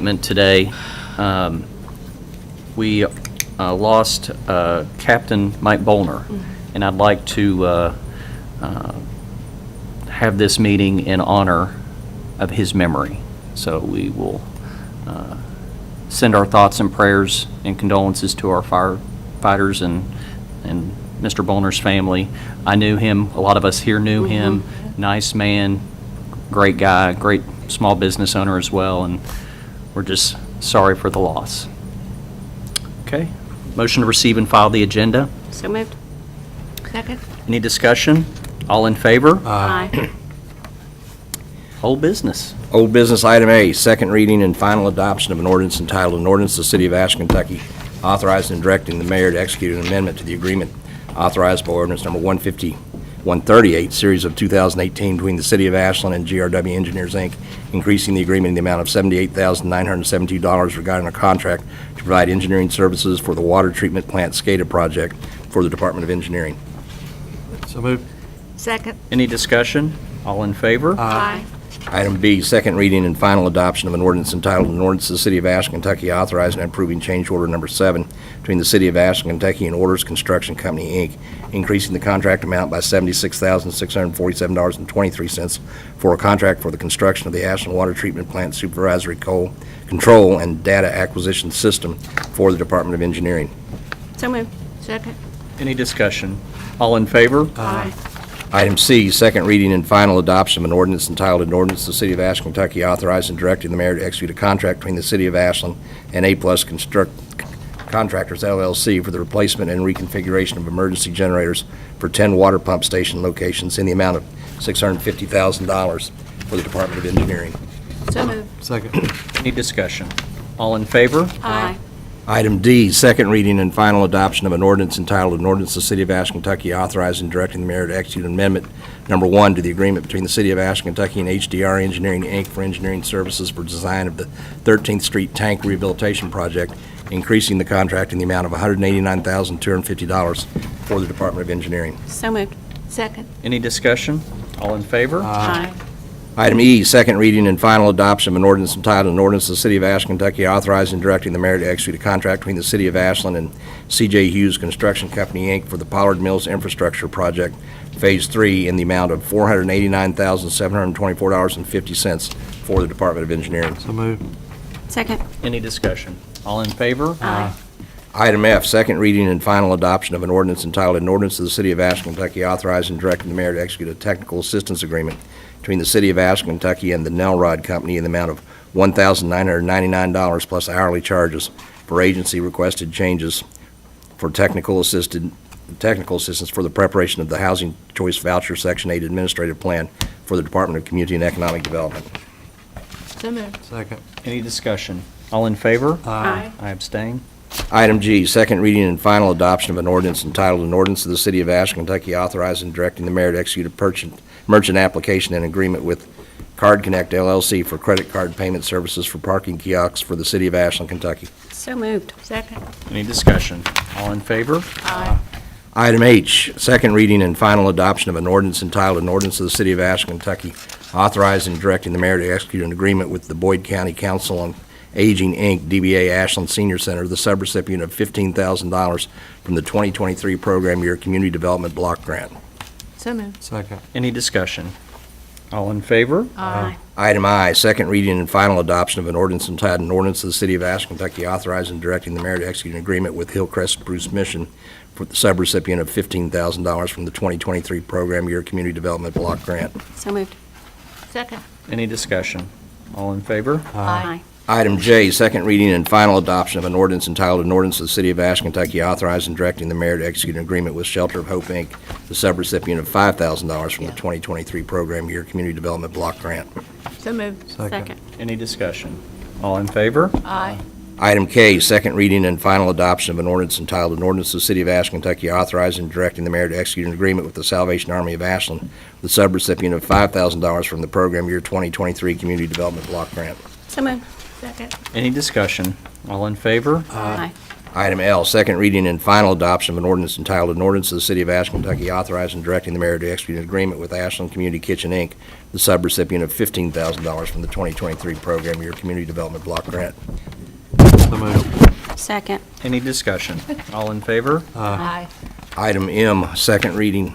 disappointment today. We lost Captain Mike Bolner, and I'd like to have this meeting in honor of his memory. So we will send our thoughts and prayers and condolences to our firefighters and Mr. Bolner's family. I knew him. A lot of us here knew him. Nice man, great guy, great small business owner as well, and we're just sorry for the loss. Okay. Motion to receive and file the agenda. So moved. Second. Any discussion? All in favor? Aye. Old business. Old business item A, second reading and final adoption of an ordinance entitled, an ordinance to the City of Ashland, Kentucky, authorizing and directing the mayor to execute an amendment to the agreement authorized by ordinance number 138, series of 2018, between the City of Ashland and GRW Engineers, Inc., increasing the agreement in the amount of $78,972 regarding a contract to provide engineering services for the water treatment plant SCADA project for the Department of Engineering. So moved. Second. Any discussion? All in favor? Aye. Item B, second reading and final adoption of an ordinance entitled, an ordinance to the City of Ashland, Kentucky, authorizing and approving change order number 7 between the City of Ashland, Kentucky and Orders Construction Company, Inc., increasing the contract amount by $76,647.23 for a contract for the construction of the Ashland Water Treatment Plant Supervisory Control and Data Acquisition System for the Department of Engineering. So moved. Second. Any discussion? All in favor? Aye. Item C, second reading and final adoption of an ordinance entitled, an ordinance to the City of Ashland, Kentucky, authorizing and directing the mayor to execute a contract between the City of Ashland and A-Plus Contractors, LLC, for the replacement and reconfiguration of emergency generators for 10 water pump station locations in the amount of $650,000 for the Department of Engineering. So moved. Second. Any discussion? All in favor? Aye. Item D, second reading and final adoption of an ordinance entitled, an ordinance to the City of Ashland, Kentucky, authorizing and directing the mayor to execute amendment number 1 to the agreement between the City of Ashland, Kentucky and HDR Engineering, Inc. for engineering services for design of the 13th Street Tank Rehabilitation Project, increasing the contract in the amount of $189,250 for the Department of Engineering. So moved. Second. Any discussion? All in favor? Aye. Item E, second reading and final adoption of an ordinance entitled, an ordinance to the City of Ashland, Kentucky, authorizing and directing the mayor to execute a contract between the City of Ashland and C.J. Hughes Construction Company, Inc. for the Pollard Mills Infrastructure Project, Phase 3, in the amount of $489,724.50 for the Department of Engineering. So moved. Second. Any discussion? All in favor? Aye. Item F, second reading and final adoption of an ordinance entitled, an ordinance to the City of Ashland, Kentucky, authorizing and directing the mayor to execute a technical assistance agreement between the City of Ashland, Kentucky and the Nelrod Company in the amount of $1,999 plus hourly charges for agency requested changes for technical assistance for the preparation of the Housing Choice Voucher Section 8 Administrative Plan for the Department of Community and Economic Development. So moved. Second. Any discussion? All in favor? Aye. I abstain. Item G, second reading and final adoption of an ordinance entitled, an ordinance of the City of Ashland, Kentucky, authorizing and directing the mayor to execute a merchant application and agreement with Card Connect LLC for credit card payment services for parking kiosks for the City of Ashland, Kentucky. So moved. Second. Any discussion? All in favor? Aye. Item H, second reading and final adoption of an ordinance entitled, an ordinance of the City of Ashland, Kentucky, authorizing and directing the mayor to execute an agreement with the Boyd County Council on Aging, Inc., DBA Ashland Senior Center, the subrecipient of $15,000 from the 2023 Program Year Community Development Block Grant. So moved. Second. Any discussion? All in favor? Aye. Item I, second reading and final adoption of an ordinance entitled, an ordinance of the City of Ashland, Kentucky, authorizing and directing the mayor to execute an agreement with Hillcrest Spruce Mission for the subrecipient of $15,000 from the 2023 Program Year Community Development Block Grant. So moved. Second. Any discussion? All in favor? Aye. Item J, second reading and final adoption of an ordinance entitled, an ordinance of the City of Ashland, Kentucky, authorizing and directing the mayor to execute an agreement with Shelter of Hope, Inc., the subrecipient of $5,000 from the 2023 Program Year Community Development Block Grant. So moved. Second. Any discussion? All in favor? Aye. Item K, second reading and final adoption of an ordinance entitled, an ordinance of the City of Ashland, Kentucky, authorizing and directing the mayor to execute an agreement with the Salvation Army of Ashland, the subrecipient of $5,000 from the Program Year 2023 Community Development Block Grant. So moved. Second. Any discussion? All in favor? Aye. Item L, second reading and final adoption of an ordinance entitled, an ordinance of the City of Ashland, Kentucky authorizing and directing the mayor to execute an agreement with Ashland Community Kitchen, Inc., the subrecipient of $15,000 from the 2023 Program Year Community Development Block Grant. So moved. Second. Any discussion? All in favor? Aye. Item M, second reading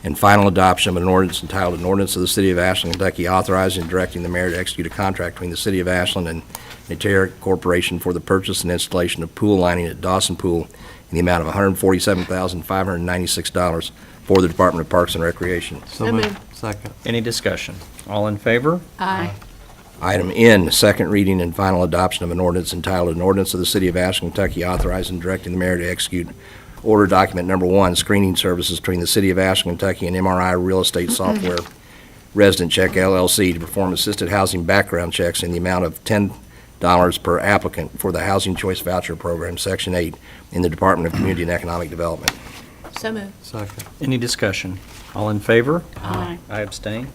and final adoption of an ordinance entitled, an ordinance of the City of Ashland, Kentucky authorizing and directing the mayor to execute a contract between the City of Ashland and Natera Corporation for the purchase and installation of pool lining at Dawson Pool in the amount of $147,596 for the Department of Parks and Recreation. So So moved. moved. Second. Any discussion? All in favor? Aye. Item N, second reading and final adoption of an ordinance entitled, an ordinance of the City of Ashland, Kentucky authorizing and directing the mayor to execute order document number 1, screening services between the City of Ashland, Kentucky and MRI Real Estate Software Resident Check LLC to perform assisted housing background checks in the amount of $10 per applicant for the Housing Choice Voucher Program, Section 8, in the Department of Community and Economic Development. So moved. Second. Any discussion? All in favor? Aye. I abstain.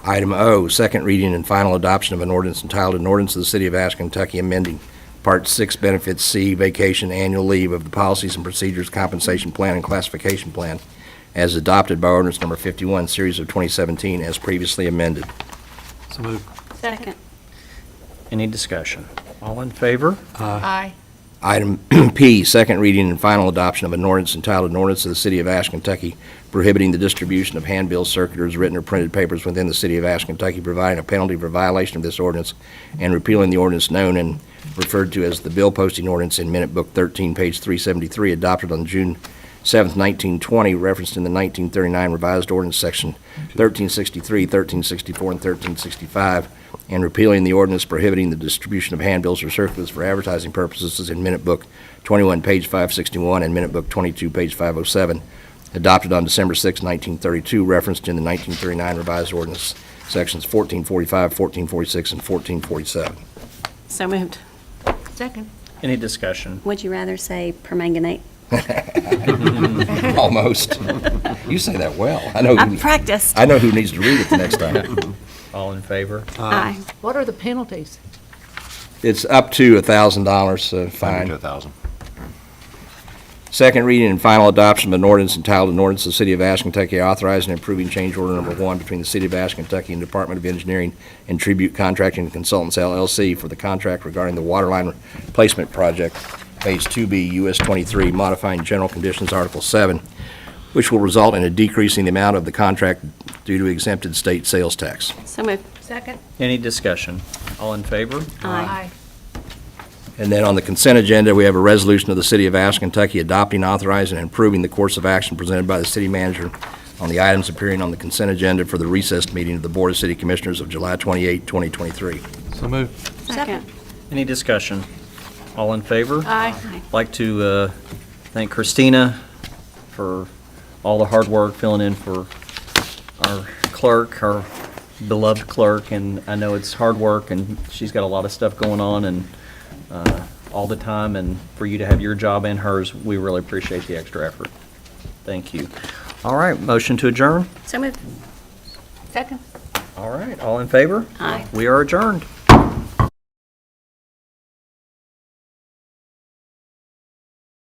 Item O, second reading and final adoption of an ordinance entitled, an ordinance of the City of Ashland, Kentucky amending Part 6 Benefits C, Vacation Annual Leave of the Policies and Procedures Compensation Plan and Classification Plan, as adopted by ordinance number 51, Series of 2017, as previously amended. So moved. Second. Any discussion? All in favor? Aye. Item P, second reading and final adoption of an ordinance entitled, an ordinance of the City of Ashland, Kentucky prohibiting the distribution of handbills, circulars, written or printed papers within the City of Ashland, Kentucky, providing a penalty for violation of this ordinance, and repealing the ordinance known and referred to as the bill posting ordinance in Minute Book 13, page 373, adopted on June 7th, 1920, referenced in the 1939 revised ordinance section 1363, 1364, and 1365, and repealing the ordinance prohibiting the distribution of handbills or circulars for advertising purposes in Minute Book 21, page 561, and Minute Book 22, page 507, adopted on December 6, 1932, referenced in the 1939 revised ordinance sections 1445, 1446, and 1447. So moved. Second. Any discussion? Would you rather say permanganate? Almost. You say that well. I know I've practiced. I know who needs to read it the next time. All in favor? Aye. What are the penalties? It's up to $1,000 fine. 1,000. Second reading and final adoption of an ordinance entitled, an ordinance of the City of Ashland, Kentucky authorizing and approving change order number 1 between the City of Ashland, Kentucky and Department of Engineering and Tribute Contracting and Consultants LLC for the contract regarding the waterline replacement project, Phase 2B, US 23, modifying general conditions, Article 7, which will result in a decrease in the amount of the contract due to exempted state sales tax. So moved. Second. Any discussion? All in favor? Aye. And then on the consent agenda, we have a resolution of the City of Ashland, Kentucky adopting, authorizing, and approving the course of action presented by the city manager on the items appearing on the consent agenda for the recessed meeting of the Board of City Commissioners of July 28, 2023. So moved. Second. Any discussion? All in favor? Aye. I'd like to thank Christina for all the hard work filling in for our clerk, our beloved clerk, and I know it's hard work, and she's got a lot of stuff going on and all the time, and for you to have your job and hers, we really appreciate the extra effort. Thank you. All right, motion to adjourn? So moved. Second. All right, all in favor? Aye. We are adjourned.